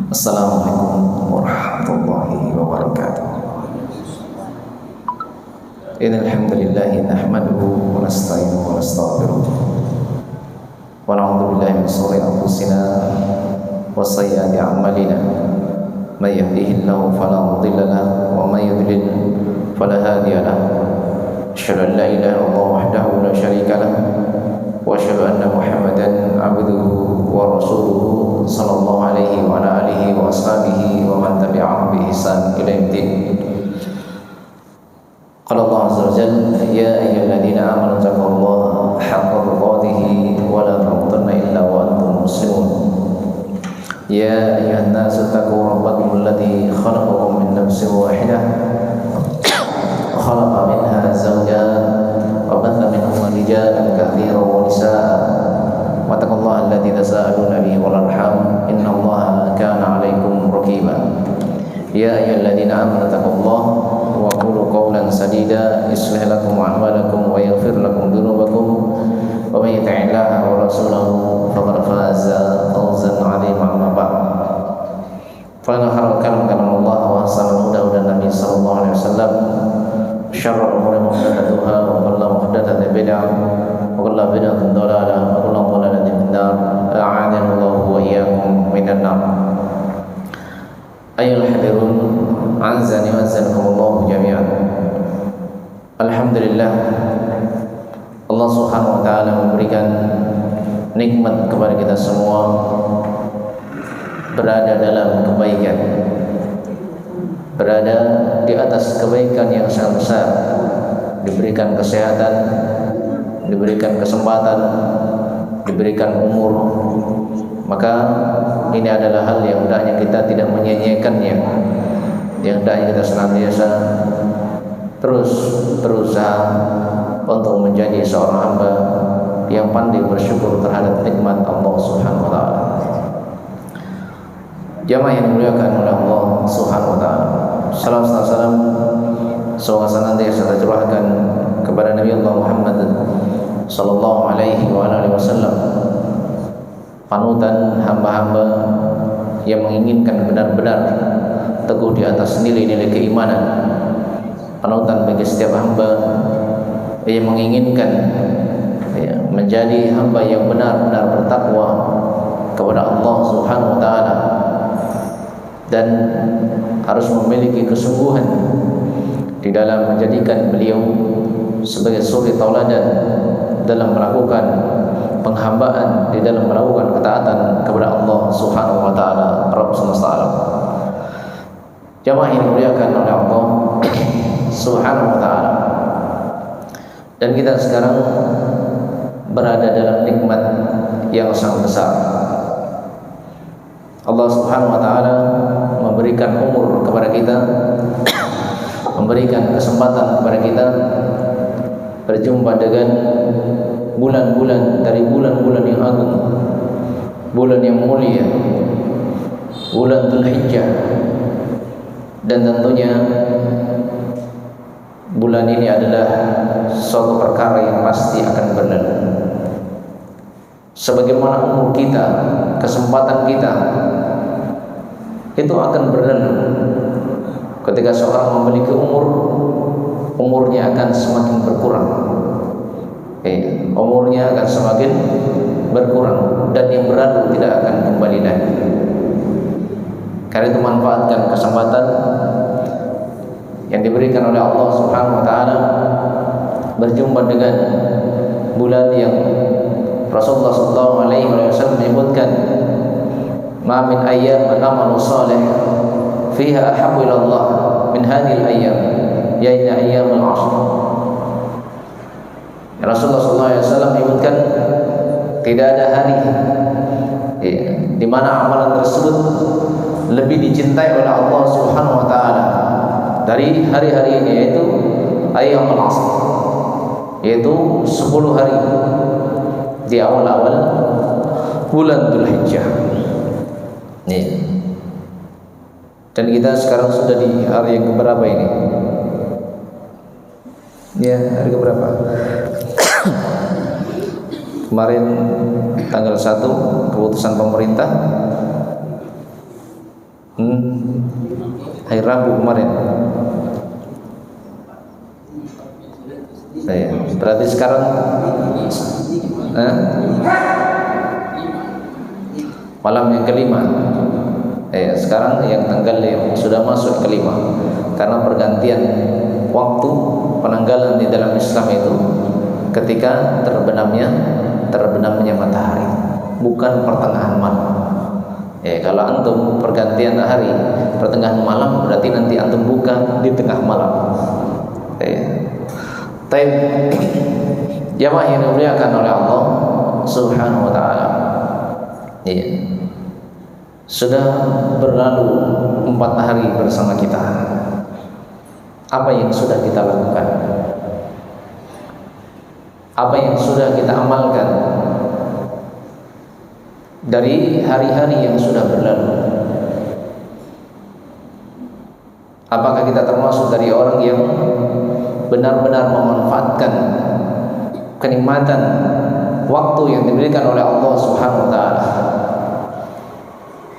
Assalamualaikum warahmatullahi wabarakatuh. Innal hamdalillah nahmaduhu wa nasta'inuhu wa nastaghfiruh wa na'udzu billahi min shururi anfusina wa sayyiati a'malina. May yahdihillahu fala mudilla lahu wa may yudlil fala hadiya lahu. Asyhadu an la ilaha illallah wahdahu la syarika lahu wa asyhadu anna Muhammadan 'abduhu wa rasuluhu sallallahu alaihi wa ala alihi wa ashabihi wa man tabi'ahum bi ihsan ila yaumil. Qala Allah azza wa jalla ya ayyuhalladzina amanu taqullaha haqqa tuqatih wa la tamutunna illa wa antum muslimun. Ya ayyuhan nasu taqu rabbakum alladzi khalaqakum min nafsin wahidah wa khalaqa minha zawjaha wa batha minhuma rijalan katsiran wa nisaa'a wattaqullaha alladzi tasaaluna bihi wal arham innallaha kana 'alaikum raqiba. Ya ayyuhalladzina amanu taqullaha wa qulu qawlan sadida yuslih lakum a'malakum wa yaghfir lakum dhunubakum wa may yuti'illaha wa rasulahu faqad faza fawzan 'azima. Amma ba'd. Fa inna khairal kalami kalamullah wa ahsanal huda hudan nabiy sallallahu alaihi wasallam. Syarrul umuri muhdatsatuha wa kullu muhdatsatin bid'ah wa kullu bid'atin dhalalah wa kullu dhalalatin finnar. A'adana Allahu wa iyyakum minan nar. Ayyuhal hadirun, azani wa azanakumullah jami'an. Alhamdulillah, Allah Subhanahu wa taala memberikan nikmat kepada kita semua, berada dalam kebaikan, berada di atas kebaikan yang sangat besar, diberikan kesehatan, diberikan kesempatan, diberikan umur. Maka ini adalah hal yang hendaknya kita tidak menyia-nyiakannya, yang hendaknya kita senantiasa terus berusaha untuk menjadi seorang hamba yang pandai bersyukur terhadap nikmat Allah Subhanahu wa taala. Jamaah yang dimuliakan oleh Allah Subhanahu wa taala, salam salam semoga senantiasa tercurahkan kepada Nabi Allah Muhammad sallallahu alaihi wa alihi wasallam, panutan hamba-hamba yang menginginkan benar-benar teguh di atas nilai-nilai keimanan, panutan bagi setiap hamba yang menginginkan menjadi hamba yang benar-benar bertakwa kepada Allah Subhanahu wa taala dan harus memiliki kesungguhan di dalam menjadikan beliau sebagai suri tauladan dalam melakukan penghambaan, di dalam melakukan ketaatan kepada Allah Subhanahu wa taala, Rabb semesta alam. Jamaah yang dimuliakan oleh Allah Subhanahu wa taala. Dan kita sekarang berada dalam nikmat yang sangat besar. Allah Subhanahu wa taala memberikan umur kepada kita, memberikan kesempatan kepada kita berjumpa dengan bulan-bulan dari bulan-bulan yang agung, bulan yang mulia, bulan Dzulhijjah. Dan tentunya bulan ini adalah suatu perkara yang pasti akan berlalu. Sebagaimana umur kita, kesempatan kita itu akan berlalu. Ketika seorang memiliki umur, umurnya akan semakin berkurang. Umurnya akan semakin berkurang dan yang berlalu tidak akan kembali lagi. Karena itu manfaatkan kesempatan yang diberikan oleh Allah Subhanahu wa taala berjumpa dengan bulan yang Rasulullah sallallahu alaihi wasallam menyebutkan, "Ma min ayyam amalu salih fiha ahabbu ila Allah min hadhihi al-ayyam, yaitu ayyamul 'ashr." Rasulullah sallallahu alaihi wasallam menyebutkan tidak ada hari di mana amalan tersebut lebih dicintai oleh Allah Subhanahu wa taala dari hari-hari ini, yaitu ayyamul 'ashr, yaitu 10 hari di awal-awal bulan Dzulhijjah. Dan kita sekarang sudah di hari yang keberapa ini? Ya, hari keberapa? Kemarin tanggal 1 keputusan pemerintah hari Rabu kemarin. Berarti sekarang malam yang kelima. Sekarang yang tanggal yang sudah masuk kelima, karena pergantian waktu penanggalan di dalam Islam itu ketika terbenamnya matahari, bukan pertengahan malam. Kalau antum pergantian hari pertengahan malam, berarti nanti antum buka di tengah malam. Jamaah yang dimuliakan oleh Allah Subhanahu wa taala. Sudah berlalu 4 hari bersama kita. Apa yang sudah kita lakukan? Apa yang sudah kita amalkan dari hari-hari yang sudah berlalu? Apakah kita termasuk dari orang yang benar-benar memanfaatkan kenikmatan waktu yang diberikan oleh Allah Subhanahu wa taala?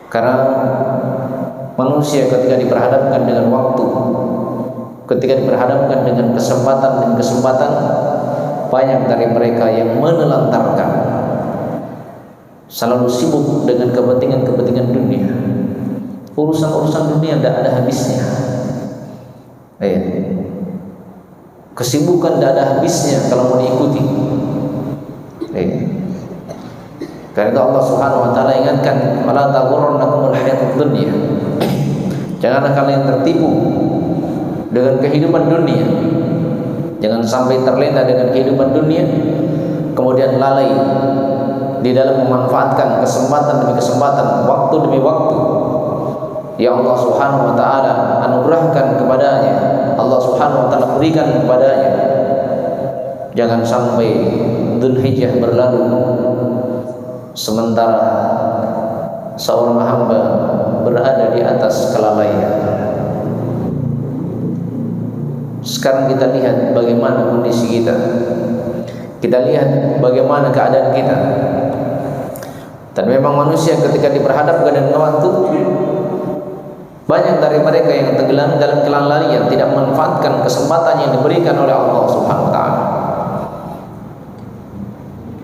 Karena manusia ketika diperhadapkan dengan waktu, ketika diperhadapkan dengan kesempatan, banyak dari mereka yang menelantarkan, selalu sibuk dengan kepentingan dunia. Urusan dunia tidak ada habisnya. Kesibukan tidak ada habisnya kalau mau diikuti. Karena itu Allah Subhanahu wa taala ingatkan, "Wala taghurrannakumul hayatud dunya." Janganlah kalian tertipu dengan kehidupan dunia. Jangan sampai terlena dengan kehidupan dunia, kemudian lalai di dalam memanfaatkan kesempatan demi kesempatan, waktu demi waktu yang Allah Subhanahu wa taala anugerahkan kepadanya, Allah Subhanahu wa taala berikan kepadanya. Jangan sampai Dzulhijjah berlalu sementara seorang hamba berada di atas kelalaian. Sekarang kita lihat bagaimana kondisi kita. Kita lihat bagaimana keadaan kita. Dan memang manusia ketika diperhadapkan dengan waktu, banyak dari mereka yang tenggelam dalam kelalaian, tidak memanfaatkan kesempatan yang diberikan oleh Allah Subhanahu wa taala.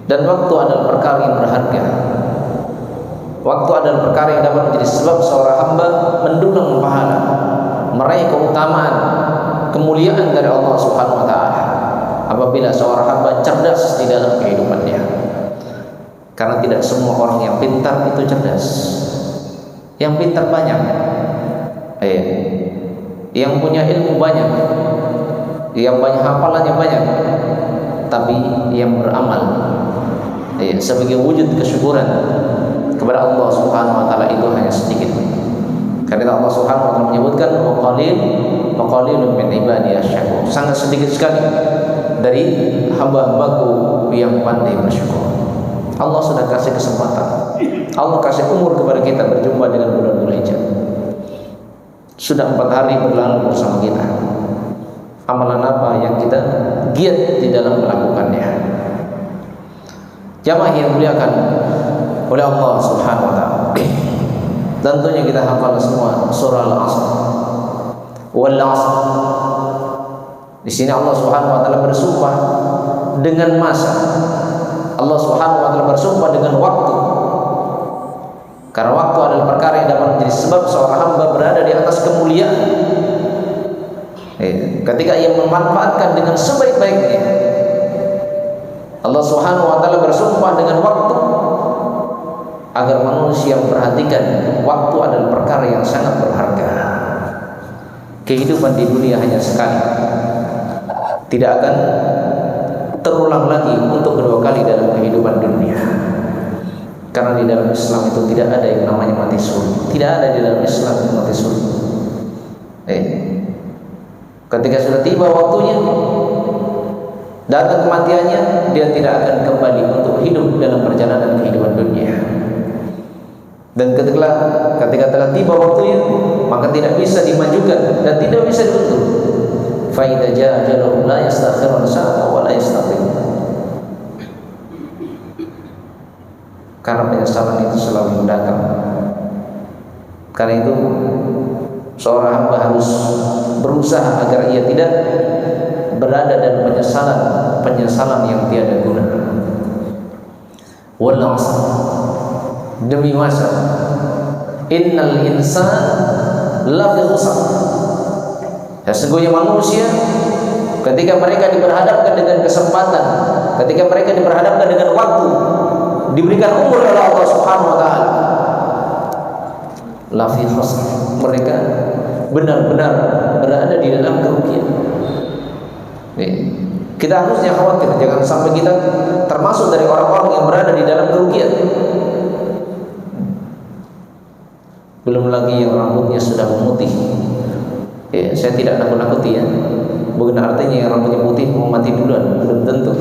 Dan waktu adalah perkara yang berharga. Waktu adalah perkara yang dapat menjadi sebab seorang hamba mendulang pahala, meraih keutamaan, kemuliaan dari Allah Subhanahu wa taala apabila seorang hamba cerdas di dalam kehidupannya. Karena tidak semua orang yang pintar itu cerdas. Yang pintar banyak, yang punya ilmu banyak, yang banyak hafalannya banyak, tapi yang beramal sebagai wujud kesyukuran kepada Allah Subhanahu wa taala itu hanya sedikit. Karena Allah Subhanahu wa taala menyebutkan wa qalilun min ibadiyas syakur. Sangat sedikit sekali dari hamba-hambaku yang pandai bersyukur. Allah sudah kasih kesempatan, Allah kasih umur kepada kita berjumpa dengan bulan Dzulhijjah. Sudah 4 hari berlalu bersama kita. Amalan apa yang kita giat di dalam melakukannya? Jamaah yang dimuliakan oleh Allah Subhanahu wa taala. Tentunya kita hafal semua surah Al-Asr. Wal 'asr. Di sini Allah Subhanahu wa taala bersumpah dengan masa. Allah Subhanahu wa taala bersumpah dengan waktu. Karena waktu adalah perkara yang dapat menjadi sebab seorang hamba berada di atas kemuliaan. Ketika ia memanfaatkan dengan sebaik-baiknya, Allah Subhanahu wa taala bersumpah dengan waktu agar manusia memperhatikan waktu adalah perkara yang sangat berharga. Kehidupan di dunia hanya sekali, tidak akan terulang lagi untuk kedua kali dalam kehidupan dunia. Karena di dalam Islam itu tidak ada yang namanya mati suri. Tidak ada di dalam Islam mati suri. Ketika sudah tiba waktunya, datang kematiannya, dia tidak akan kembali untuk hidup dalam perjalanan kehidupan dunia. Dan ketika telah tiba waktunya, maka tidak bisa dimajukan dan tidak bisa diundur. Fa idza jaa ajaluhum la yastakhiruna sa'atan wa la yastaqdimun. karena penyesalan itu selalu datang. Karena itu seorang hamba harus berusaha agar ia tidak berada dalam penyesalan yang tiada guna. Wal 'asr, demi masa, innal insana lafi khusr. Sesungguhnya manusia ketika mereka diperhadapkan dengan kesempatan, ketika mereka diperhadapkan dengan waktu, diberikan umur oleh Allah Subhanahu wa taala, lafi khusr, mereka benar-benar berada di dalam kerugian. Kita harusnya khawatir jangan sampai kita termasuk dari orang-orang yang berada di dalam kerugian. Belum lagi yang rambutnya sudah memutih. Saya tidak nakut-nakuti ya. Bukan artinya yang rambutnya putih mau mati duluan, belum tentu.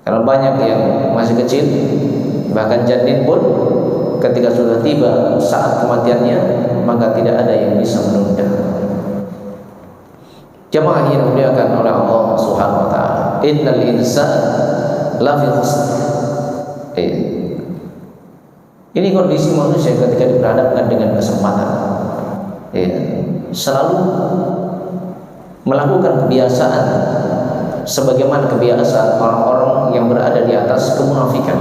Karena banyak yang masih kecil, bahkan janin pun ketika sudah tiba saat kematiannya, maka tidak ada yang bisa menunda. Jamaah yang dimuliakan oleh Allah Subhanahu wa taala, innal insana lafi khusr. Ini kondisi manusia ketika diperhadapkan dengan kesempatan, selalu melakukan kebiasaan sebagaimana kebiasaan orang-orang yang berada di atas kemunafikan.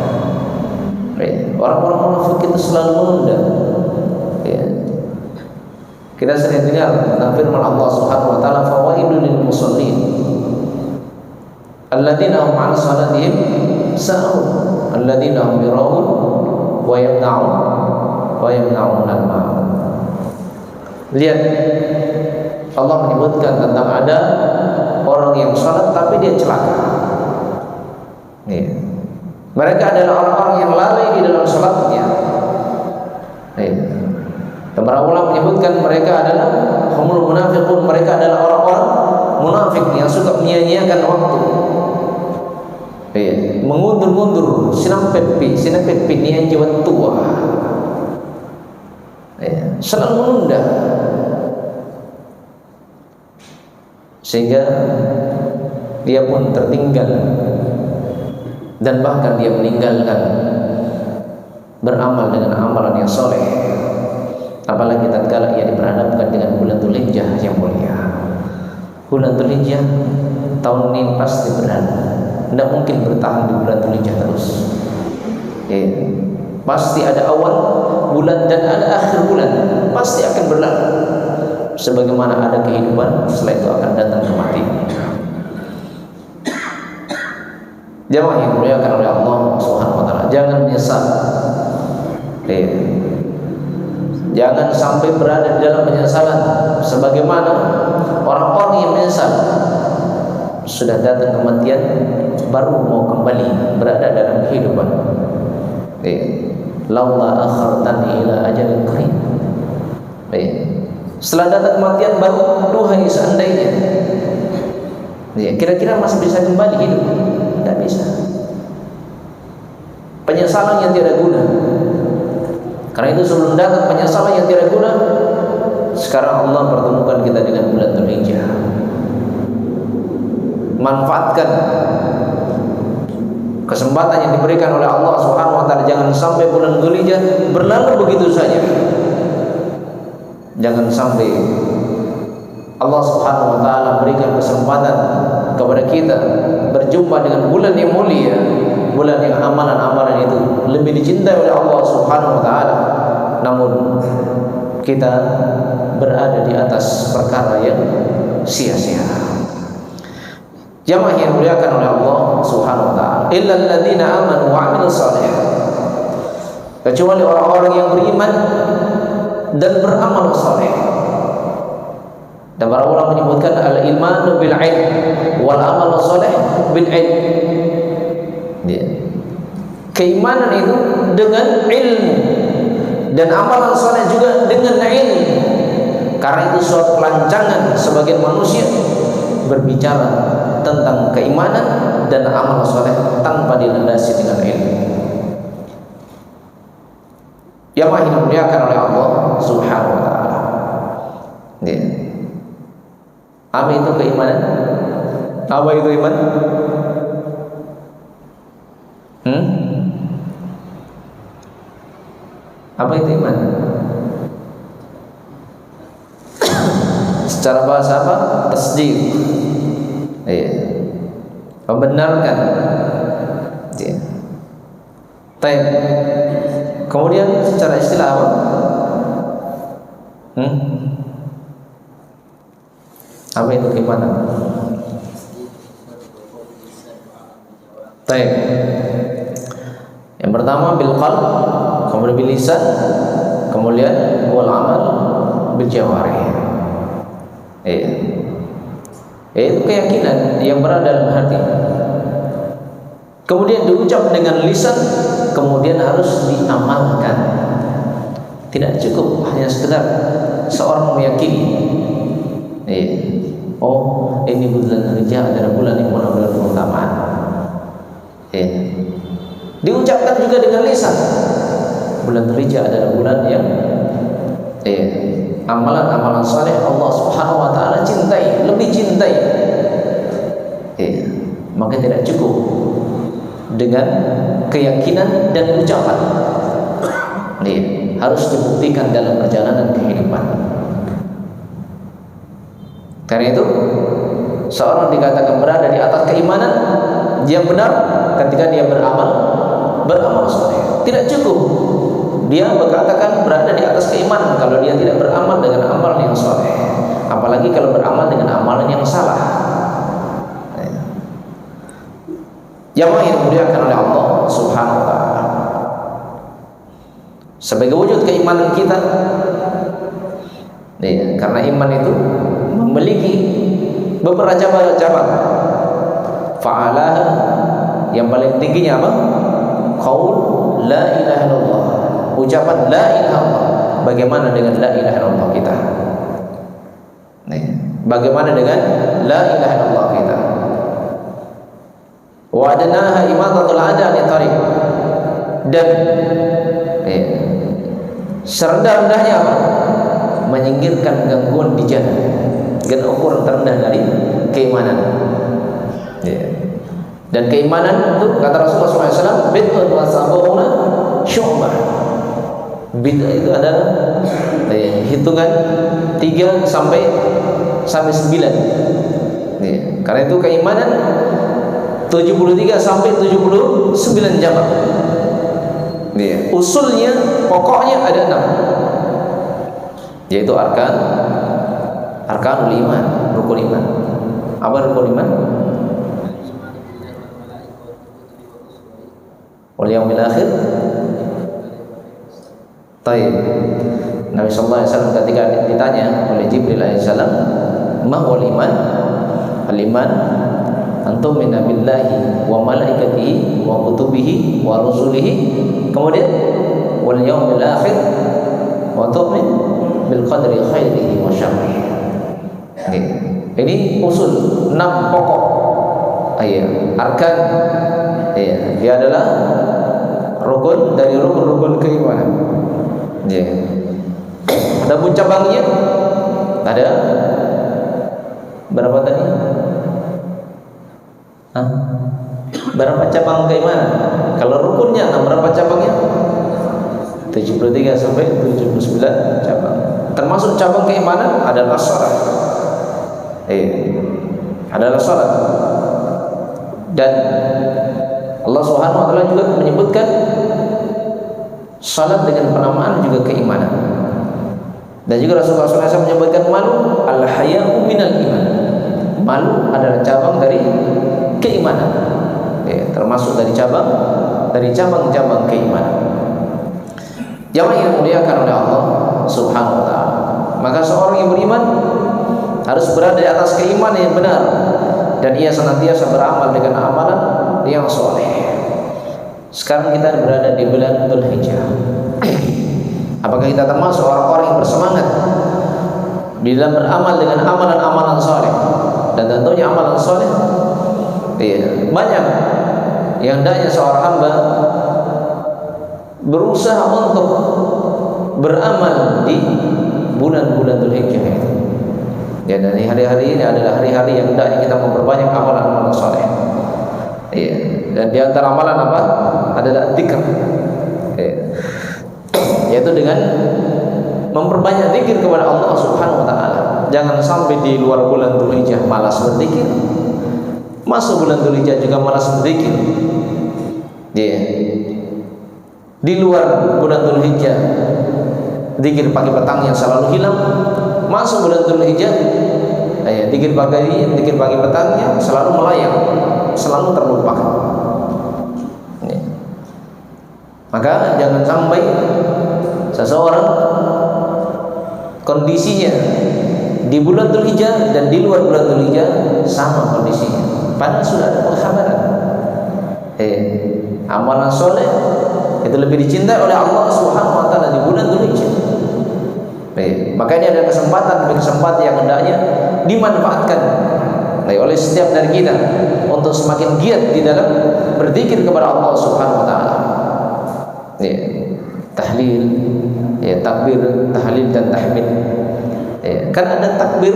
Orang-orang munafik itu selalu menunda. Kita sering dengar tentang firman Allah Subhanahu wa taala, fawaidul lil musallin alladzina hum 'an salatihim sahun alladzina hum yura'un wa yamna'un al-ma'un. Lihat, Allah menyebutkan tentang ada orang yang salat tapi dia celaka. Mereka adalah orang-orang yang lalai di dalam salatnya. Para ulama menyebutkan mereka adalah humul munafiqun, mereka adalah orang-orang munafik yang suka menyia-nyiakan waktu. Mengundur-undur sinampepi nian jiwa tua. Selalu menunda. Sehingga dia pun tertinggal dan bahkan dia meninggalkan beramal dengan amalan yang soleh. Apalagi tatkala ia diperhadapkan dengan bulan Dzulhijjah yang mulia. Bulan Dzulhijjah tahun ini pasti berlalu. Tidak mungkin bertahan di bulan Dzulhijjah terus. Pasti ada awal bulan dan ada akhir bulan. Pasti akan berlalu. Sebagaimana ada kehidupan, setelah itu akan datang kematian. Jamaah yang dimuliakan oleh Allah Subhanahu wa taala, jangan menyesal. Jangan sampai berada di dalam penyesalan sebagaimana orang-orang yang menyesal sudah datang kematian baru mau kembali berada dalam kehidupan. Laula akhartani ila ajalin qarib. Setelah datang kematian baru duhai seandainya. Kira-kira masih bisa kembali hidup? Tidak bisa. Penyesalan yang tidak guna. Karena itu sebelum datang penyesalan yang tidak guna, sekarang Allah pertemukan kita dengan bulan Dzulhijjah. Manfaatkan kesempatan yang diberikan oleh Allah Subhanahu wa taala. Jangan sampai bulan Dzulhijjah berlalu begitu saja. Jangan sampai Allah Subhanahu wa taala berikan kesempatan kepada kita berjumpa dengan bulan yang mulia, bulan yang amalan-amalan itu lebih dicintai oleh Allah Subhanahu wa taala, namun kita berada di atas perkara yang sia-sia. Jamaah yang dimuliakan oleh Allah Subhanahu wa taala, illal ladzina amanu wa 'amilus shalihat, kecuali orang-orang yang beriman dan beramal saleh. Dan para ulama menyebutkan al-imanu bil 'ilm wal amal saleh bil 'ilm. Keimanan itu dengan ilmu dan amalan saleh juga dengan ilmu. Karena itu suatu pelancangan sebagian manusia berbicara tentang keimanan dan amal saleh tanpa dilandasi dengan ilmu. Yang dimuliakan oleh Allah Subhanahu wa taala. Apa itu keimanan? Apa itu iman? Apa itu iman? Secara bahasa apa? Tasdiq. Iya. Membenarkan. Iya. Baik. Kemudian secara istilah apa? Apa itu keimanan? Baik. Yang pertama bil qalb, kemudian bil lisan, kemudian wal amal bil jawarih. Itu keyakinan yang berada dalam hati. Kemudian diucap dengan lisan, kemudian harus diamalkan. Tidak cukup hanya sekedar seorang meyakini. Oh, ini bulan Hijjah adalah bulan yang penuh keutamaan. Diucapkan juga dengan lisan. Bulan Hijjah adalah bulan yang amalan-amalan saleh Allah Subhanahu wa taala cintai, lebih cintai. Maka tidak cukup dengan keyakinan dan ucapan. Harus dibuktikan dalam perjalanan kehidupan. Karena itu seorang dikatakan berada di atas keimanan yang benar ketika dia beramal saleh. Tidak cukup dia berkatakan berada di atas keimanan kalau dia tidak beramal dengan amal yang saleh, apalagi kalau beramal dengan amalan yang salah. Yang dimuliakan oleh Allah Subhanahu wa taala. Sebagai wujud keimanan kita, karena iman itu memiliki beberapa cabang. Fa'alah yang paling tingginya apa? Qaul la ilaha illallah. Ucapan la ilaha illallah. Bagaimana dengan la ilaha illallah kita? Bagaimana dengan la ilaha illallah kita? Wa adnaha imatatul ada li tariq. Dan serendah-rendahnya apa? Menyingkirkan gangguan di jalan. Dengan ukuran terendah dari keimanan. Dan keimanan itu kata Rasulullah SAW, bid'un wa sab'una syu'bah. Bid'ah itu adalah hitungan 3 sampai 9. Karena itu keimanan 73 sampai 79 cabang. Usulnya, pokoknya ada 6, yaitu arkanul iman, rukun iman. Apa rukun iman? Wal yaumil akhir. Taib. Nabi sallallahu alaihi wasallam ketika ditanya oleh Jibril alaihi salam, "Ma wal iman?" Al-iman antum min billahi wa malaikatihi wa kutubihi wa rusulihi. Kemudian wal yaumil akhir wa tu'min bil qadri khairihi wa syarrihi. Ini usul 6 pokok. Arkan. Dia adalah rukun dari rukun-rukun keimanan. Ada pun cabangnya, ada berapa tadi? Berapa cabang keimanan? Kalau rukunnya berapa cabangnya? 73 sampai 79 cabang. Termasuk cabang keimanan adalah salat. Adalah salat. Dan Allah Subhanahu wa taala juga menyebutkan salat dengan penamaan juga keimanan. Dan juga Rasulullah SAW menyebutkan malu al-haya'u minal iman. Malu adalah cabang dari keimanan. Termasuk dari cabang-cabang keimanan. Yang dimuliakan oleh Allah Subhanahu wa taala. Maka seorang yang beriman harus berada di atas keimanan yang benar, dan ia senantiasa beramal dengan amalan yang soleh. Sekarang kita berada di bulan Dzulhijjah. Apakah kita termasuk orang-orang yang bersemangat di dalam beramal dengan amalan-amalan soleh? Dan tentunya amalan soleh banyak yang hendaknya seorang hamba berusaha untuk beramal di bulan-bulan Dzulhijjah itu. Dan hari-hari ini adalah hari-hari yang hendaknya kita memperbanyak amalan-amalan soleh. Dan di antara amalan apa? Adalah dzikir. Yaitu dengan memperbanyak zikir kepada Allah Subhanahu wa taala. Jangan sampai di luar bulan Dzulhijjah malas berzikir. Masuk bulan Dzulhijjah juga malas berzikir. Di luar bulan Dzulhijjah zikir pagi petangnya selalu hilang. Masuk bulan Dzulhijjah zikir pagi petangnya selalu melayang, selalu terlupakan. Maka jangan sampai seseorang kondisinya di bulan Dzulhijjah dan di luar bulan Dzulhijjah sama kondisinya, padahal sudah ada pengkhabaran. Amalan soleh itu lebih dicintai oleh Allah Subhanahu wa taala di bulan Dzulhijjah. Makanya ada kesempatan yang hendaknya dimanfaatkan oleh setiap dari kita untuk semakin giat di dalam berzikir kepada Allah Subhanahu wa taala. Tahlil, takbir, tahlil dan tahmid. Kan ada takbir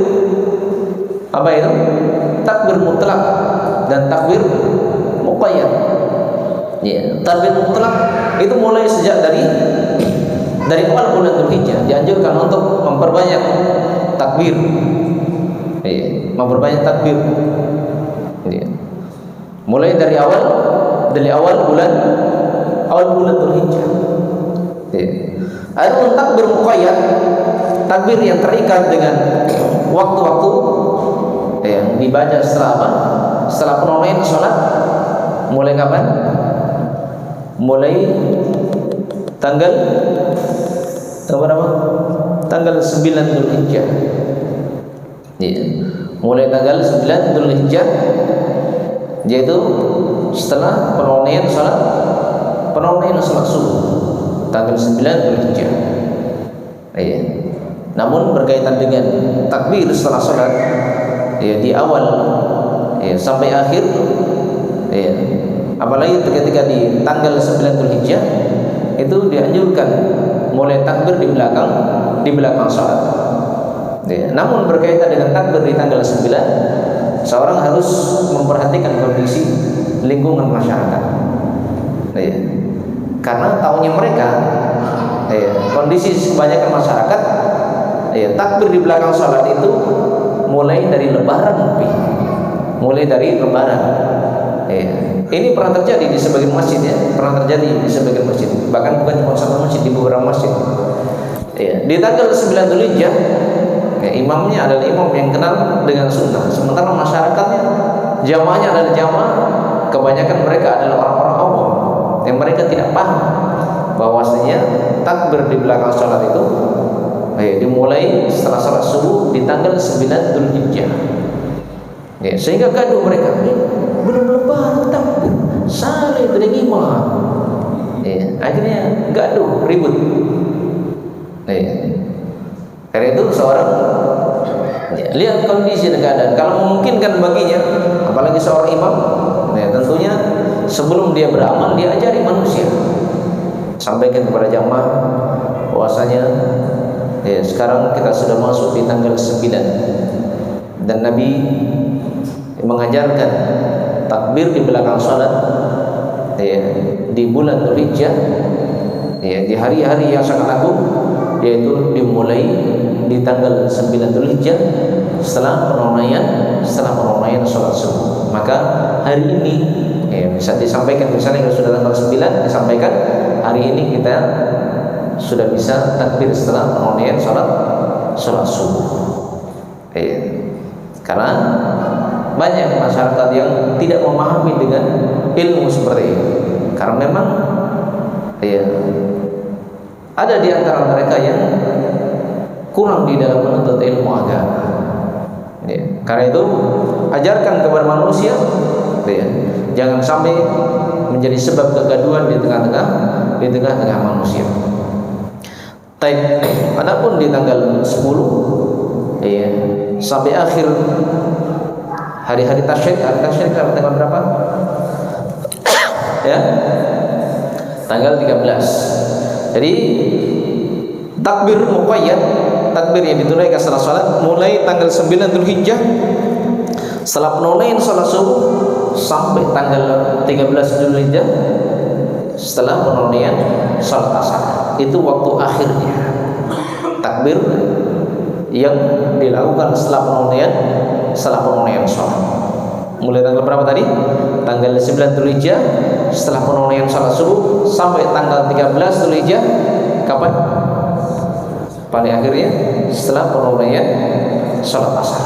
apa itu? Takbir mutlak dan takbir muqayyad. Takbir mutlak itu mulai sejak dari awal bulan Dzulhijjah dianjurkan untuk memperbanyak takbir. Memperbanyak takbir. Mulai dari awal bulan Dzulhijjah. Adapun takbir muqayyad, takbir yang terikat dengan waktu-waktu yang dibaca setelah apa? Setelah penunaian salat. Mulai kapan? Mulai tanggal berapa? Tanggal 9 Dzulhijjah. Mulai tanggal 9 Dzulhijjah, yaitu setelah penunaian salat subuh, tanggal 9 Dzulhijjah. Namun berkaitan dengan takbir setelah salat di awal sampai akhir, apalagi ketika di tanggal 9 Dzulhijjah itu dianjurkan mulai takbir di belakang salat. Namun berkaitan dengan takbir di tanggal 9, seorang harus memperhatikan kondisi lingkungan masyarakat. Karena tahunya mereka kondisi kebanyakan masyarakat takbir di belakang salat itu mulai dari lebaran ini pernah terjadi di sebagian masjid, bahkan bukan cuma satu masjid, di beberapa masjid. Di tanggal 9 Dzulhijjah imamnya adalah imam yang kenal dengan sunnah, sementara masyarakatnya jamaahnya adalah jamaah, kebanyakan mereka adalah orang-orang awam yang mereka tidak paham bahwasanya takbir di belakang salat itu dimulai setelah salat subuh di tanggal 9 Dzulhijjah. Sehingga gaduh mereka, belum lebaran takbir, salah itu dengan imam. Akhirnya gaduh, ribut. Karena itu seorang lihat kondisi dan keadaan. Kalau memungkinkan baginya, apalagi seorang imam, tentunya sebelum dia beramal dia ajari manusia, sampaikan kepada jamaah bahwasanya sekarang kita sudah masuk di tanggal 9 dan Nabi mengajarkan takbir di belakang salat di bulan Dzulhijjah, di hari-hari yang sangat agung, yaitu dimulai di tanggal 9 Dzulhijjah setelah penunaian salat subuh. Maka hari ini bisa disampaikan, misalnya kalau sudah tanggal 9 disampaikan hari ini kita sudah bisa takbir setelah penunaian salat subuh. Karena banyak masyarakat yang tidak memahami dengan ilmu seperti ini. Karena memang ada di antara mereka yang kurang di dalam menuntut ilmu agama. Karena itu ajarkan kepada manusia, jangan sampai menjadi sebab kegaduhan di tengah-tengah manusia. Adapun di tanggal 10 sampai akhir hari-hari tasyrik tanggal berapa? Tanggal 13. Jadi takbir muqayyad, takbir yang ditunaikan setelah salat mulai tanggal 9 Dzulhijjah Setelah penunaian salat subuh sampai tanggal 13 Dzulhijjah, setelah penunaian salat asar, itu waktu akhirnya takbir yang dilakukan setelah penunaian salat. Mulai tanggal berapa tadi? Tanggal 9 Dzulhijjah, setelah penunaian salat subuh sampai tanggal 13 Dzulhijjah. Kapan? Paling akhirnya setelah penunaian salat asar.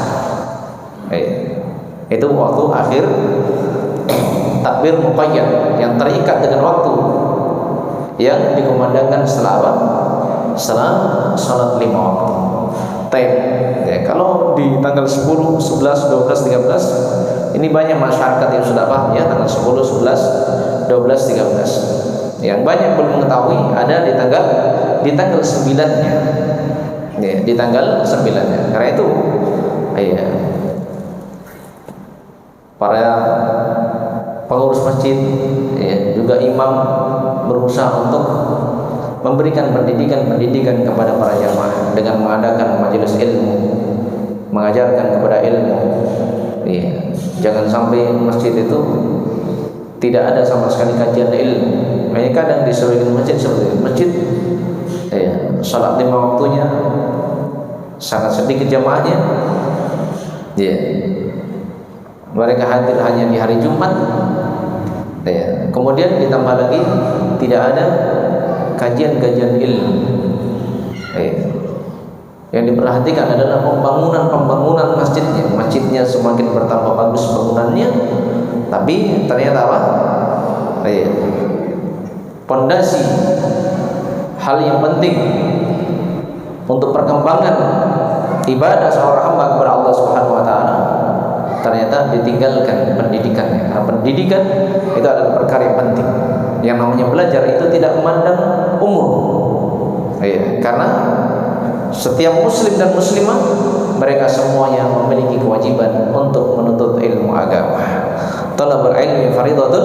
Itu waktu akhir takbir muqayyad yang terikat dengan waktu yang dikumandangkan setelah apa? Setelah salat 5 waktu. Kalau di tanggal 10, 11, 12, 13 ini banyak masyarakat yang sudah paham ya, tanggal 10, 11, 12, 13. Yang banyak belum mengetahui ada di tanggal 9-nya. Ya, di tanggal 9-nya. Karena itu para pengurus masjid juga imam berusaha untuk memberikan pendidikan kepada para jamaah dengan mengadakan majelis ilmu, mengajarkan kepada ilmu. Jangan sampai masjid itu tidak ada sama sekali kajian ilmu. Makanya kadang di sebagian masjid seperti itu. Masjid salat 5 waktunya sangat sedikit jamaahnya. Mereka hadir hanya di hari Jumat. Kemudian ditambah lagi tidak ada kajian-kajian ilmu. Yang diperhatikan adalah pembangunan masjidnya. Masjidnya semakin bertambah bagus bangunannya, tapi ternyata apa? Pondasi hal yang penting untuk perkembangan ibadah seorang hamba kepada Allah Subhanahu wa taala ternyata ditinggalkan pendidikannya. Karena pendidikan itu adalah perkara yang penting. Yang namanya belajar itu tidak memandang umur. Karena setiap muslim dan muslimah mereka semuanya memiliki kewajiban untuk menuntut ilmu agama. Talabul ilmi fardhatun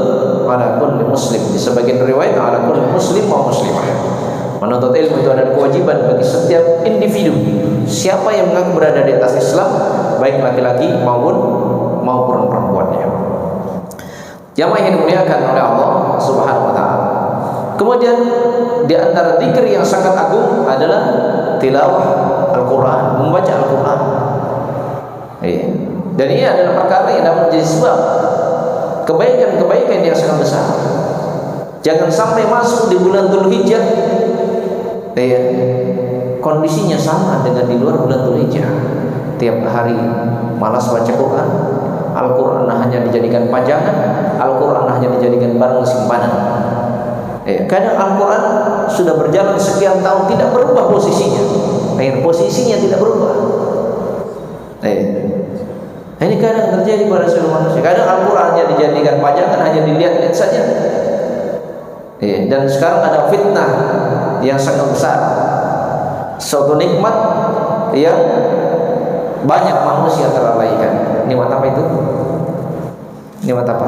ala kulli muslim. Di sebagian riwayat ala kulli muslim wa muslimah. Menuntut ilmu itu adalah kewajiban bagi setiap individu. Siapa yang mengaku berada di atas Islam, baik laki-laki maupun perempuannya. Jamaah yang dimuliakan oleh Allah Subhanahu wa taala. Kemudian di antara zikir yang sangat agung adalah tilawah Al-Qur'an, membaca Al-Qur'an. Dan ini adalah perkara yang dapat menjadi sebab kebaikan-kebaikan yang sangat besar. Jangan sampai masuk di bulan Dzulhijjah kondisinya sama dengan di luar bulan Dzulhijjah. Tiap hari malas baca Quran, Al-Quran hanya dijadikan pajangan, Al-Quran hanya dijadikan barang simpanan. Kadang Al-Quran sudah berjalan sekian tahun tidak berubah posisinya. Posisinya tidak berubah. Ini kadang terjadi pada seluruh manusia. Kadang Al-Quran hanya dijadikan pajangan, hanya dilihat-lihat saja. Dan sekarang ada fitnah yang sangat besar. Suatu nikmat yang banyak manusia terlalaikan. Nikmat apa itu? Nikmat apa?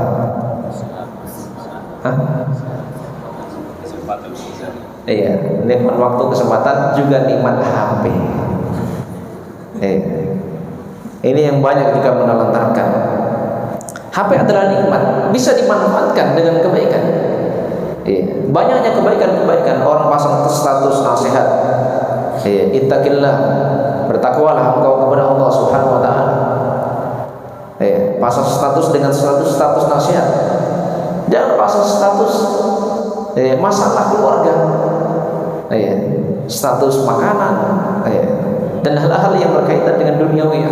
Nikmat waktu, kesempatan, juga nikmat HP. Ini yang banyak juga menelantarkan. HP adalah nikmat, bisa dimanfaatkan dengan kebaikan. Banyaknya kebaikan-kebaikan. Orang pasang status nasihat, ittaqillah, bertakwalah engkau kepada Allah Subhanahu wa taala. Pasang status dengan status nasihat. Jangan pasang status masalah keluarga, status makanan, dan hal-hal yang berkaitan dengan duniawi.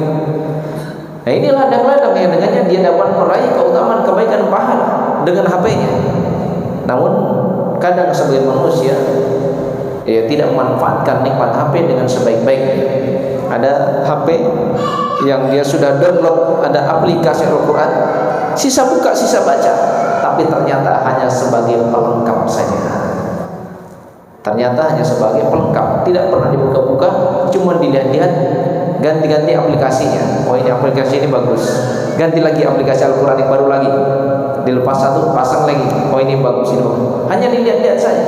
Ini ladang-ladang yang dengannya dia dapat meraih keutamaan kebaikan pahala dengan HP-nya. Namun kadang sebagian manusia tidak memanfaatkan nikmat HP dengan sebaik-baiknya. Ada HP yang dia sudah download, ada aplikasi Al-Quran, sisa buka, sisa baca, tapi ternyata hanya sebagai pelengkap saja. Ternyata hanya sebagai pelengkap, tidak pernah dibuka-buka, cuma dilihat-lihat, ganti-ganti aplikasinya. Oh, ini aplikasi ini bagus, ganti lagi aplikasi Al-Quran yang baru lagi, dilepas satu, pasang lagi. Oh, ini bagus, ini bagus. Hanya dilihat-lihat saja,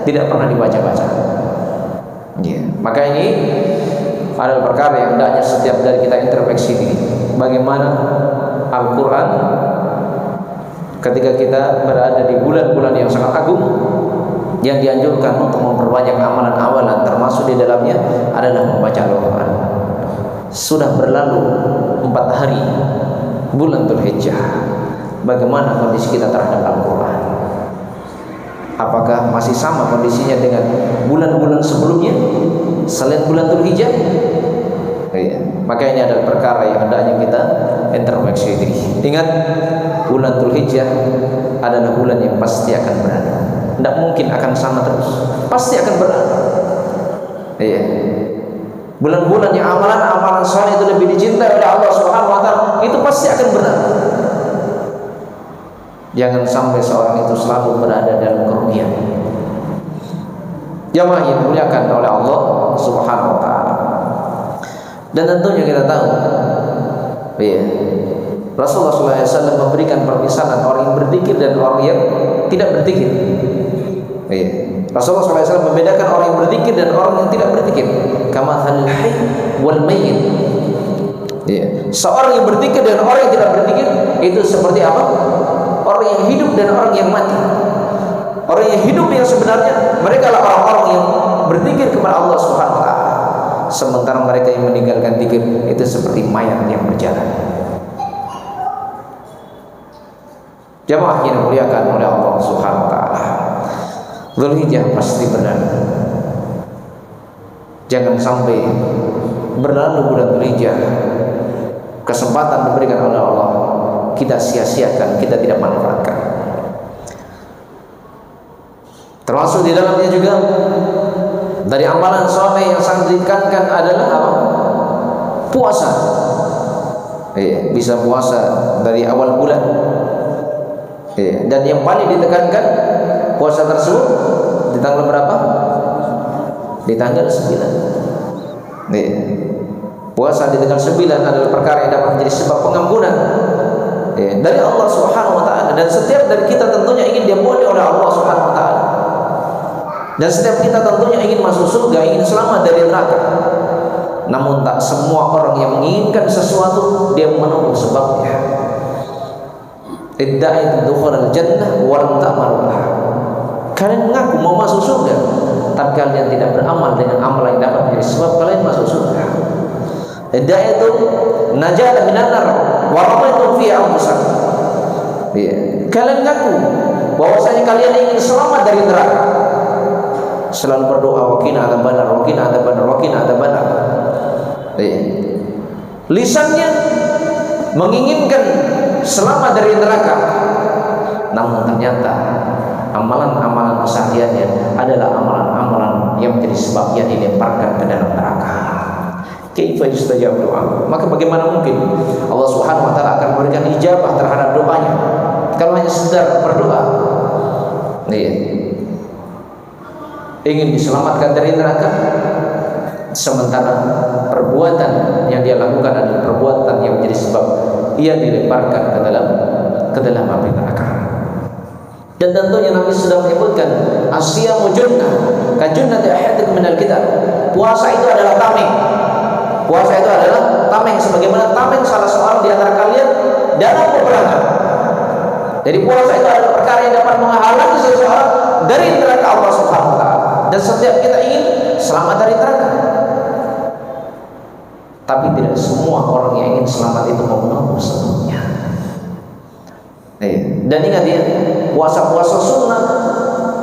tidak pernah dibaca-baca. Maka ini adalah perkara yang hendaknya setiap dari kita introspeksi diri. Bagaimana Al-Quran, ketika kita berada di bulan-bulan yang sangat agung, yang dianjurkan untuk memperbanyak amalan-amalan termasuk di dalamnya adalah membaca Al-Quran. Sudah berlalu 4 hari bulan Dzulhijjah, bagaimana kondisi kita terhadap Al-Quran? Apakah masih sama kondisinya dengan bulan-bulan sebelumnya selain bulan Dzulhijjah? Maka ini adalah perkara yang hendaknya kita introspeksi diri. Ingat, bulan Dzulhijjah adalah bulan yang pasti akan berlalu. Tidak mungkin akan sama terus, pasti akan berlalu. Bulan-bulan yang amalan-amalan saleh itu lebih dicintai oleh Allah Subhanahu wa taala, itu pasti akan berlalu. Jangan sampai seorang itu selalu berada dalam kerugian. Jamaah yang dimuliakan oleh Allah Subhanahu wa taala. Dan tentunya kita tahu, Rasulullah SAW memberikan permisalan orang yang berzikir dan orang yang tidak berzikir. Rasulullah SAW membedakan orang yang berzikir dan orang yang tidak berzikir. Kamathalil hayy wal mayyit. Seorang yang berzikir dan orang yang tidak berzikir itu seperti apa? Orang yang hidup dan orang yang mati. Orang yang hidup yang sebenarnya mereka adalah orang-orang yang berzikir kepada Allah Subhanahu wa taala. Sementara mereka yang meninggalkan zikir itu seperti mayat yang berjalan. Jamaah yang dimuliakan oleh Allah Subhanahu wa taala, Dzulhijjah pasti berlalu. Jangan sampai berlalu bulan Dzulhijjah, kesempatan diberikan oleh Allah kita sia-siakan, kita tidak manfaatkan. Termasuk di dalamnya juga dari amalan soleh yang sangat ditekankan adalah apa? Puasa. Bisa puasa dari awal bulan. Dan yang paling ditekankan puasa tersebut di tanggal berapa? Di tanggal 9. Puasa di tanggal 9 adalah perkara yang dapat menjadi sebab pengampunan dari Allah Subhanahu wa taala, dan setiap dari kita tentunya ingin diampuni oleh Allah Subhanahu wa taala. Dan setiap kita tentunya ingin masuk surga, ingin selamat dari neraka. Namun tak semua orang yang menginginkan sesuatu dia menempuh sebabnya. Idda'it dukhulal jannah wa lam ta'malu laha. Kalian mengaku mau masuk surga, tapi kalian tidak beramal dengan amal yang dapat menjadi sebab kalian masuk surga. Idda'it najata minan nar wa ramaitum fi anfusakum. Kalian mengaku bahwasanya kalian ingin selamat dari neraka. Selalu berdoa waqina adzabannar, waqina adzabannar, waqina adzabannar. Lisannya menginginkan selamat dari neraka, namun ternyata amalan-amalan kesehariannya adalah amalan-amalan yang menjadi sebabnya dilemparkan ke dalam neraka. Kaifa yustajab doa? Maka bagaimana mungkin Allah Subhanahu wa taala akan memberikan ijabah terhadap doanya kalau hanya sekedar berdoa? Ingin diselamatkan dari neraka, sementara perbuatan yang dia lakukan adalah perbuatan yang menjadi sebab ia dilemparkan ke dalam api neraka. Dan tentunya Nabi sudah menyebutkan asyamu junnah ka junnati ahadikum minal kitab. Puasa itu adalah tameng. Puasa itu adalah tameng, sebagaimana tameng salah seorang di antara kalian dalam peperangan. Jadi puasa itu adalah perkara yang dapat menghalangi seseorang dari neraka Allah Subhanahu wa taala. Dan setiap kita ingin selamat dari neraka, tapi tidak semua orang yang ingin selamat itu mau menempuh sebelumnya. Dan ingat ya, puasa-puasa sunnah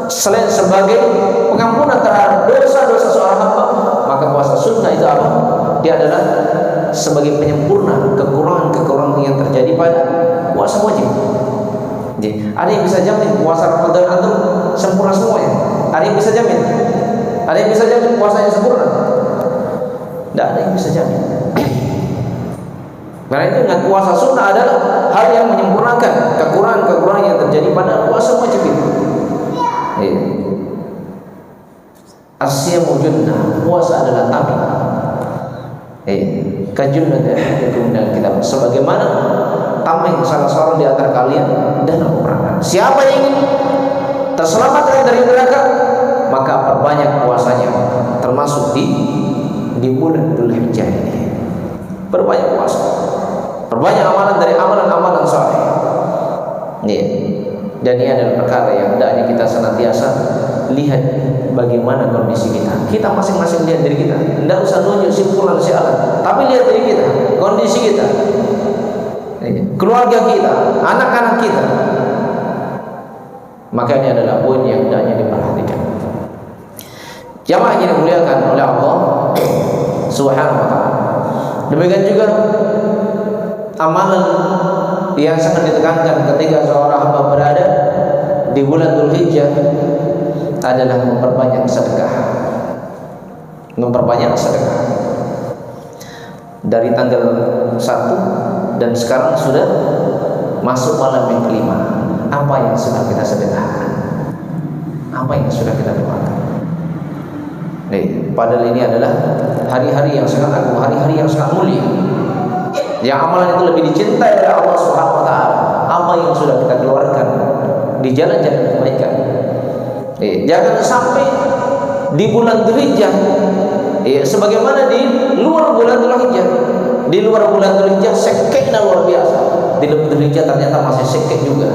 selain sebagai pengampunan terhadap dosa-dosa seorang hamba, maka puasa sunnah itu apa? Dia adalah sebagai penyempurna kekurangan-kekurangan yang terjadi pada puasa wajib. Jadi, ada yang bisa jamin puasa Ramadan antum sempurna semuanya? Ada yang bisa jamin? Ada yang bisa jamin puasanya sempurna? Tidak ada yang bisa jamin. Karena itu ingat, puasa sunnah adalah hal yang menyempurnakan kekurangan-kekurangan yang terjadi pada puasa wajib itu. Asyamu junnah, puasa adalah tameng. Kajunnati ahadikum minal kitab, sebagaimana tameng salah seorang di antara kalian dalam peperangan. Siapa yang ingin terselamatkan dari neraka, maka perbanyak puasanya, termasuk di bulan Dzulhijjah ini. Perbanyak puasa, perbanyak amalan dari amalan-amalan amal soleh. Dan ini adalah perkara yang hendaknya kita senantiasa lihat bagaimana kondisi kita. Kita masing-masing lihat diri kita. Tidak usah nunjuk si fulan si alan, tapi lihat diri kita, kondisi kita, keluarga kita, anak-anak kita. Maka ini adalah poin yang hendaknya diperhatikan. Jamaah yang dimuliakan oleh Allah Subhanahu wa taala. Demikian juga amalan yang sangat ditekankan ketika seorang hamba berada di bulan Dzulhijjah adalah memperbanyak sedekah. Memperbanyak sedekah. Dari tanggal 1 dan sekarang sudah masuk malam yang kelima. Apa yang sudah kita sedekahkan? Apa yang sudah kita doakan? Padahal ini adalah hari-hari yang sangat agung, hari-hari yang sangat mulia. Yang amalan itu lebih dicintai oleh Allah Subhanahu wa taala. Apa yang sudah kita keluarkan di jalan-jalan kebaikan. Jangan sampai di bulan Dzulhijjah, sebagaimana di luar bulan Dzulhijjah. Di luar bulan Dzulhijjah sekeknya luar biasa. Di dalam Dzulhijjah ternyata masih sekek juga.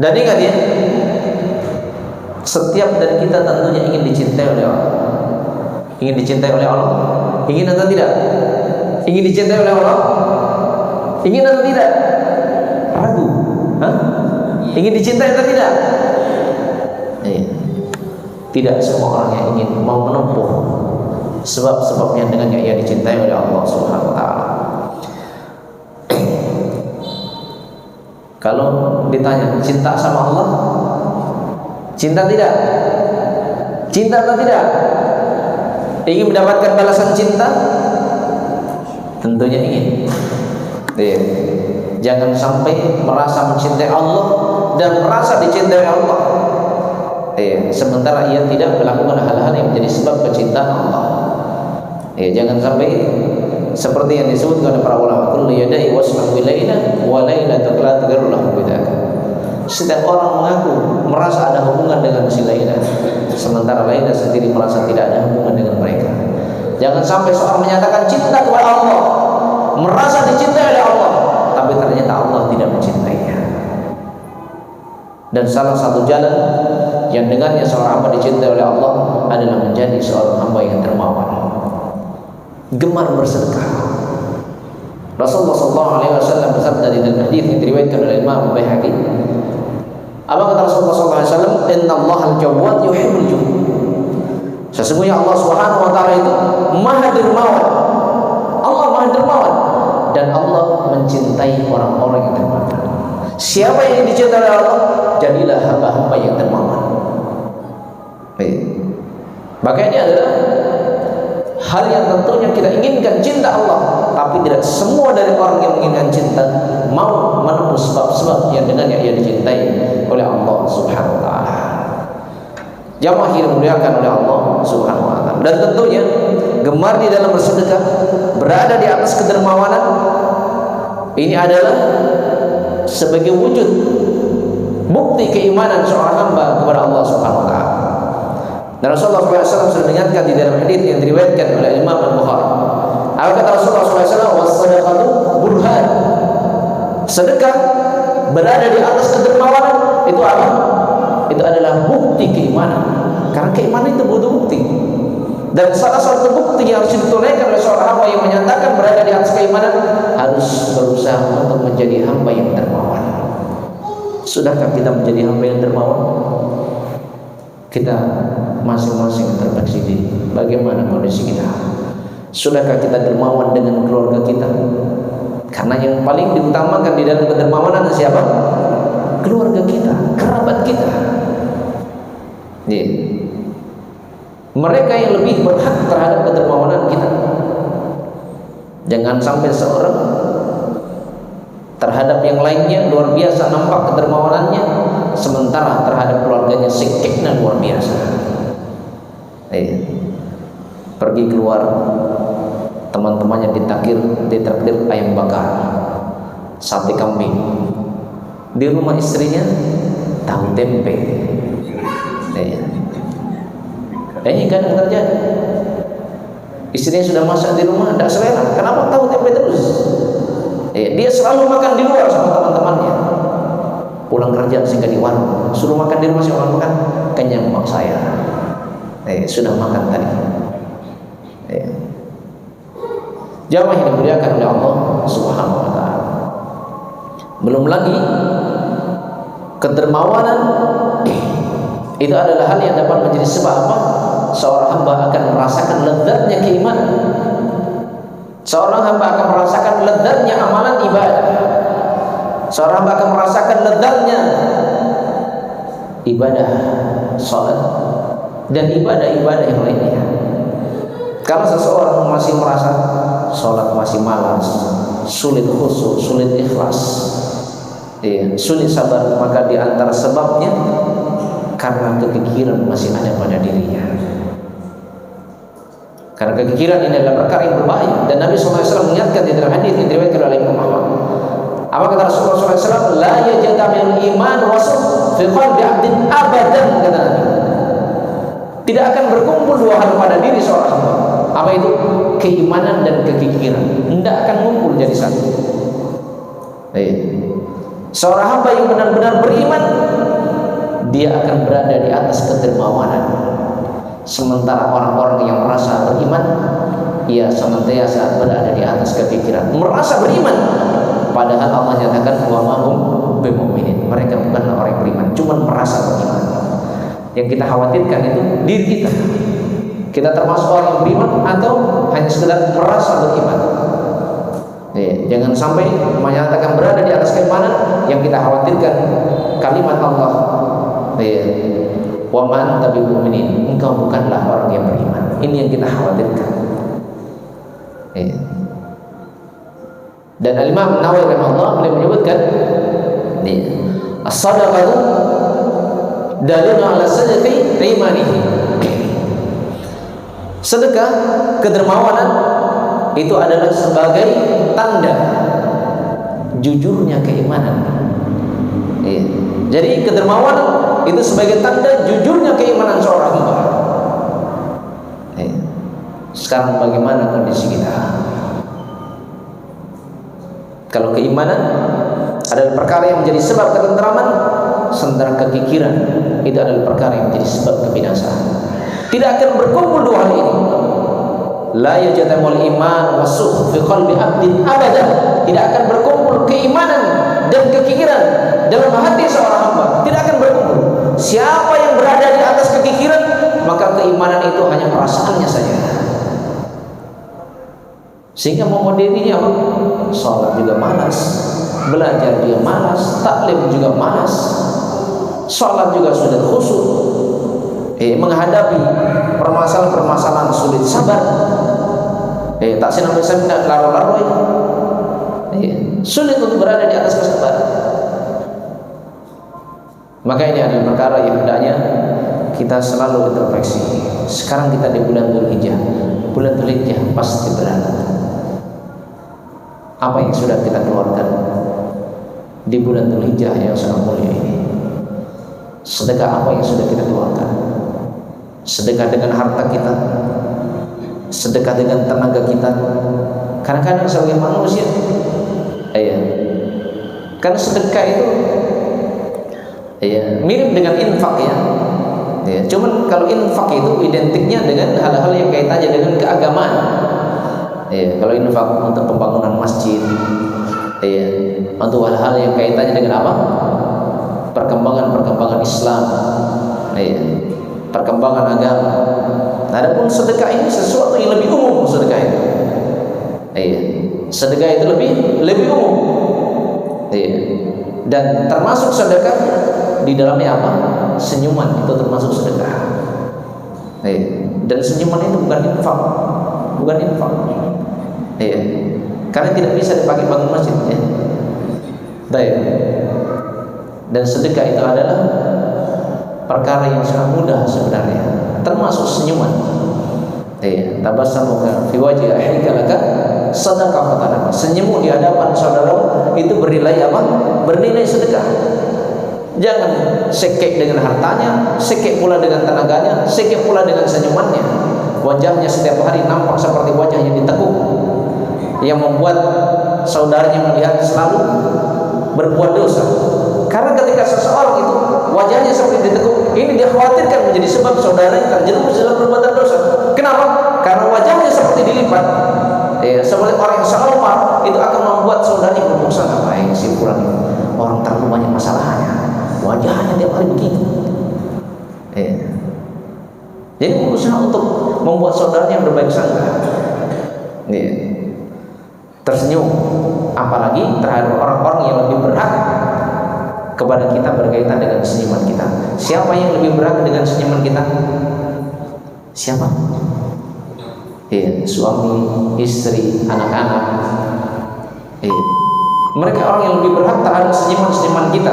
Dan ingat ya, setiap dari kita tentunya ingin dicintai oleh Allah. Ingin dicintai oleh Allah? Ingin atau tidak? Ingin dicintai oleh Allah? Ingin atau tidak? Ragu? Ingin dicintai atau tidak? Tidak semua orang yang ingin mau menempuh sebab-sebabnya dengannya ia dicintai oleh Allah Subhanahu wa taala. Kalau ditanya cinta sama Allah, cinta tidak? Cinta atau tidak? Ingin mendapatkan balasan cinta? Tentunya ingin. Jangan sampai merasa mencintai Allah dan merasa dicintai Allah, sementara ia tidak melakukan hal-hal yang menjadi sebab kecintaan Allah. Jangan sampai seperti yang disebutkan oleh para ulama, kullu yadai wasma'u bilaina wa lailatu la taghirruhu bidzaka. Setiap orang mengaku merasa ada hubungan dengan si Laila, sementara Laila sendiri merasa tidak ada hubungan dengan mereka. Jangan sampai seorang menyatakan cinta kepada Allah, merasa dicintai oleh Allah, tapi ternyata Allah tidak mencintainya. Dan salah satu jalan yang dengannya seorang hamba dicintai oleh Allah adalah menjadi seorang hamba yang dermawan, gemar bersedekah. Rasulullah SAW bersabda di dalam hadis yang diriwayatkan oleh Imam Baihaqi. Apa kata Rasulullah SAW? Inna Allah al-Jawwad yuhibbul jawad. Sesungguhnya Allah Subhanahu wa taala itu Maha Dermawan. Allah Maha Dermawan dan Allah mencintai orang-orang yang dermawan. Siapa yang dicintai oleh Allah, jadilah hamba-hamba yang dermawan. Maka ini adalah hal yang tentunya kita inginkan, cinta Allah. Tapi tidak semua dari orang yang menginginkan cinta mau menempuh sebab-sebab yang dengannya ia dicintai oleh Allah Subhanahu wa taala. Jamaah yang dimuliakan oleh Allah Subhanahu wa taala. Dan tentunya gemar di dalam bersedekah, berada di atas kedermawanan, ini adalah sebagai wujud bukti keimanan seorang hamba kepada Allah Subhanahu wa taala. Dan Rasulullah SAW sudah mengingatkan di dalam hadis yang diriwayatkan oleh Imam Al-Bukhari. Apa kata Rasulullah SAW? Was-sadaqatu burhan. Sedekah berada di atas kedermawanan itu apa? Itu adalah bukti keimanan. Karena keimanan itu butuh bukti. Dan salah satu bukti yang harus ditunaikan oleh seorang hamba yang menyatakan berada di atas keimanan, harus berusaha untuk menjadi hamba yang dermawan. Sudahkah kita menjadi hamba yang dermawan? Kita masing-masing introspeksi diri. Bagaimana kondisi kita? Sudahkah kita dermawan dengan keluarga kita? Karena yang paling diutamakan di dalam kedermawanan siapa? Keluarga kita, kerabat kita. Mereka yang lebih berhak terhadap kedermawanan kita. Jangan sampai seorang terhadap yang lainnya luar biasa nampak kedermawanannya, sementara terhadap keluarganya sikiknya luar biasa. Pergi keluar, teman-temannya ditraktir ayam bakar, sate kambing. Di rumah istrinya tahu tempe. Ini kadang terjadi. Istrinya sudah masak di rumah, tidak selera. Kenapa tahu tempe terus? Dia selalu makan di luar sama teman-temannya. Pulang kerja sehingga di warung, suruh makan di rumah, sih orang makan kenyang mak saya. Sudah makan tadi. Jamaah yang dimuliakan oleh Allah Subhanahu wa taala. Belum lagi kedermawanan itu adalah hal yang dapat menjadi sebab apa? Seorang hamba akan merasakan lezatnya keimanan. Seorang hamba akan merasakan lezatnya amalan ibadah. Seorang hamba akan merasakan lezatnya ibadah salat dan ibadah-ibadah yang lainnya. Kalau seseorang masih merasa salat masih malas, sulit khusyuk, sulit ikhlas, sulit sabar, maka di antara sebabnya karena kekikiran masih ada pada dirinya. Karena kekikiran ini adalah perkara yang berbahaya, dan Nabi SAW mengingatkan di dalam hadis yang diriwayatkan oleh Imam Ahmad. Apa kata Rasulullah SAW? La yajtamil iman wasuf fi qalbi 'abdin abadan, kata Nabi. Tidak akan berkumpul dua hal pada diri seorang hamba. Apa itu? Keimanan dan kekikiran. Tidak akan ngumpul jadi satu. Seorang hamba yang benar-benar beriman, dia akan berada di atas kedermawanan. Sementara orang-orang yang merasa beriman, ia senantiasa berada di atas kepikiran, merasa beriman, padahal Allah nyatakan wa ma hum bimu'minin. Mereka bukanlah orang yang beriman, cuma merasa beriman. Yang kita khawatirkan itu diri kita. Kita termasuk orang yang beriman atau hanya sekedar merasa beriman. Jangan sampai menyatakan berada di atas keimanan, yang kita khawatirkan kalimat Allah, wa ma anta bimu'minin, engkau bukanlah orang yang beriman. Ini yang kita khawatirkan. Dan Al-Imam Nawawi rahimahullah beliau menyebutkan as-sadaqatu dalilun ala sidqi imanihi. Sedekah, kedermawanan itu adalah sebagai tanda jujurnya keimanan. Jadi kedermawanan itu sebagai tanda jujurnya keimanan seorang hamba. Sekarang bagaimana kondisi kita? Kalau keimanan adalah perkara yang menjadi sebab ketentraman, sementara kekikiran itu adalah perkara yang menjadi sebab kebinasaan. Tidak akan berkumpul dua hal ini. La yajtamul iman wasukh fi qalbi 'abdin abadan. Tidak akan berkumpul keimanan dan kekikiran dalam hati seorang hamba. Tidak akan berkumpul. Siapa yang berada di atas kekikiran, maka keimanan itu hanya perasaannya saja. Sehingga membuat dirinya apa? Salat juga malas, belajar juga malas, taklim juga malas, salat juga sudah khusyuk, menghadapi permasalahan-permasalahan sulit sabar, tak senang-senang, tidak larut-larut, sulit untuk berada di atas kesabaran. Maka ini adalah perkara yang hendaknya kita selalu introspeksi. Sekarang kita di bulan Dzulhijjah. Bulan Dzulhijjah pasti berat. Apa yang sudah kita keluarkan di bulan Dzulhijjah yang sangat mulia ini? Sedekah apa yang sudah kita keluarkan? Sedekah dengan harta kita, sedekah dengan tenaga kita. Kadang-kadang sebagai manusia, karena sedekah itu mirip dengan infak ya. Cuman kalau infak itu identiknya dengan hal-hal yang kaitannya dengan keagamaan. Kalau infak untuk pembangunan masjid, untuk hal-hal yang kaitannya dengan apa? Perkembangan Islam, perkembangan agama. Adapun sedekah ini sesuatu yang lebih umum. Sedekah itu, sedekah itu lebih umum. Dan termasuk sedekah di dalamnya apa? Senyuman itu termasuk sedekah. Dan senyuman itu bukan infak, karena tidak bisa dipakai bangun masjid. Dan sedekah itu adalah perkara yang sangat mudah sebenarnya, termasuk senyuman. Tabassamuka fi wajhi akhika laka sadaqah fatana. Senyummu di hadapan saudara itu bernilai apa? Bernilai sedekah. Jangan sekek dengan hartanya, sekek pula dengan tenaganya, sekek pula dengan senyumannya. Wajahnya setiap hari nampak seperti wajah yang ditekuk, yang membuat saudaranya melihat selalu berbuat dosa. Karena ketika seseorang itu wajahnya seperti ditekuk, ini dikhawatirkan menjadi sebab saudaranya terjerumus dalam perbuatan dosa. Kenapa? Karena wajahnya seperti dilipat. Seperti orang yang selalu marah, itu akan membuat saudaranya berbosan. Apa si fulan itu orang terlalu banyak masalahnya, wajahnya tiap hari begitu. Jadi berusaha untuk membuat saudaranya berbaik sangka, tersenyum, apalagi terhadap orang-orang yang lebih berhak kepada kita berkaitan dengan senyuman kita. Siapa yang lebih berhak dengan senyuman kita? Siapa? Suami, istri, anak-anak. Mereka orang yang lebih berhak terhadap senyuman-senyuman kita.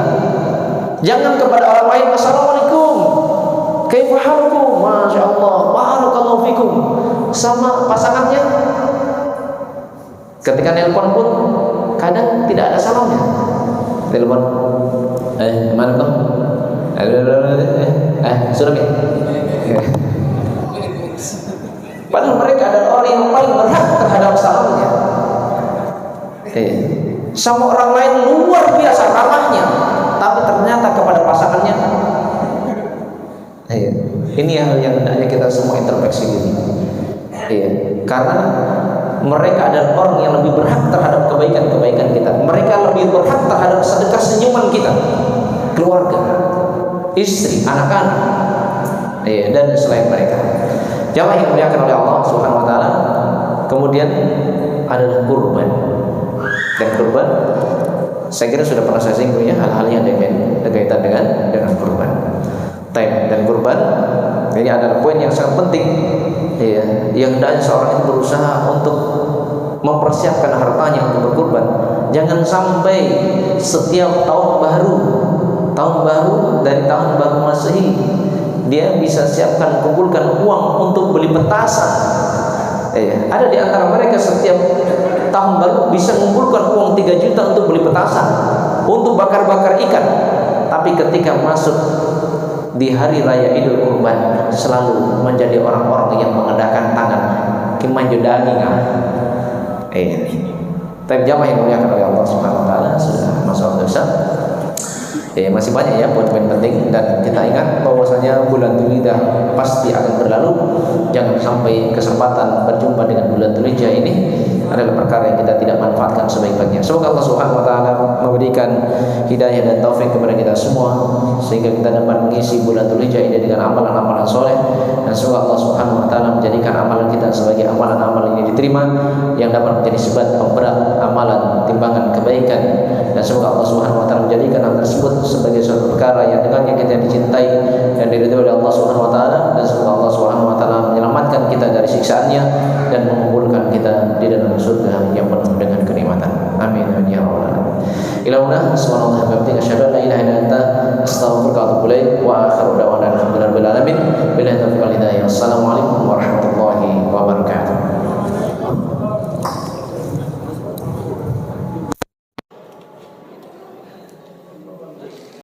Jangan kepada orang lain, assalamualaikum, kaifa halukum, masya Allah, barakallahu fikum, sama pasangannya. Ketika nelpon pun kadang tidak ada salamnya. Telepon, mana kau? Sudah ya? Padahal mereka adalah orang yang paling berhak terhadap salamnya. Sama orang lain luar biasa ramahnya, tapi ternyata kepada pasangannya. Ini hal yang hendaknya kita semua introspeksi diri. Karena mereka adalah orang yang lebih berhak terhadap kebaikan-kebaikan kita. Mereka lebih berhak terhadap sedekah senyuman kita, keluarga, istri, anak-anak, dan selain mereka. Jamaah yang dimuliakan oleh Allah Subhanahu wa taala. Kemudian adalah kurban. Dan kurban saya kira sudah pernah saya singgung ya, hal-hal yang berkaitan dengan kurban. Dan kurban ini adalah poin yang sangat penting, yang hendaknya seorang itu berusaha untuk mempersiapkan hartanya untuk berkurban. Jangan sampai setiap tahun baru dari tahun baru Masehi dia bisa siapkan, kumpulkan uang untuk beli petasan. Ada di antara mereka setiap tahun baru bisa mengumpulkan uang 3 juta untuk beli petasan, untuk bakar-bakar ikan. Tapi ketika masuk di hari raya Idul Kurban, selalu menjadi orang-orang yang mengadakan tangan kimanju daging. Tapi jamaah yang dimuliakan oleh Allah Subhanahu wa taala, sudah masuk dosa. Masih banyak ya poin-poin penting, dan kita ingat bahwasanya bulan Dzulhijjah pasti akan berlalu. Jangan sampai kesempatan berjumpa dengan bulan Dzulhijjah ini adalah perkara yang kita tidak manfaatkan sebaik-baiknya. Semoga Allah Subhanahu wa taala memberikan hidayah dan taufik kepada kita semua sehingga kita dapat mengisi bulan Dzulhijjah ini dengan amalan-amalan soleh, dan semoga Allah Subhanahu wa taala menjadikan amalan kita sebagai amalan-amalan yang diterima, yang dapat menjadi sebab pemberat amalan timbangan kebaikan, dan semoga Allah Subhanahu wa taala menjadikan hal tersebut sebagai suatu perkara yang dengannya kita dicintai dan diridhai oleh Allah Subhanahu wa taala, dan semoga Allah Subhanahu wa taala menyelamatkan kita dari siksaannya dan mengumpulkan kita di dalam surga yang penuh dengan kenikmatan. Amin ya rabbal alamin. Ilahuna subhanallahi wa bihamdihi asyhadu an la ilaha illa anta astaghfiruka wa atubu ilaik wa akhiru da'wana alhamdulillahi rabbil alamin. Billahi taufiq wal hidayah. Wassalamualaikum warahmatullahi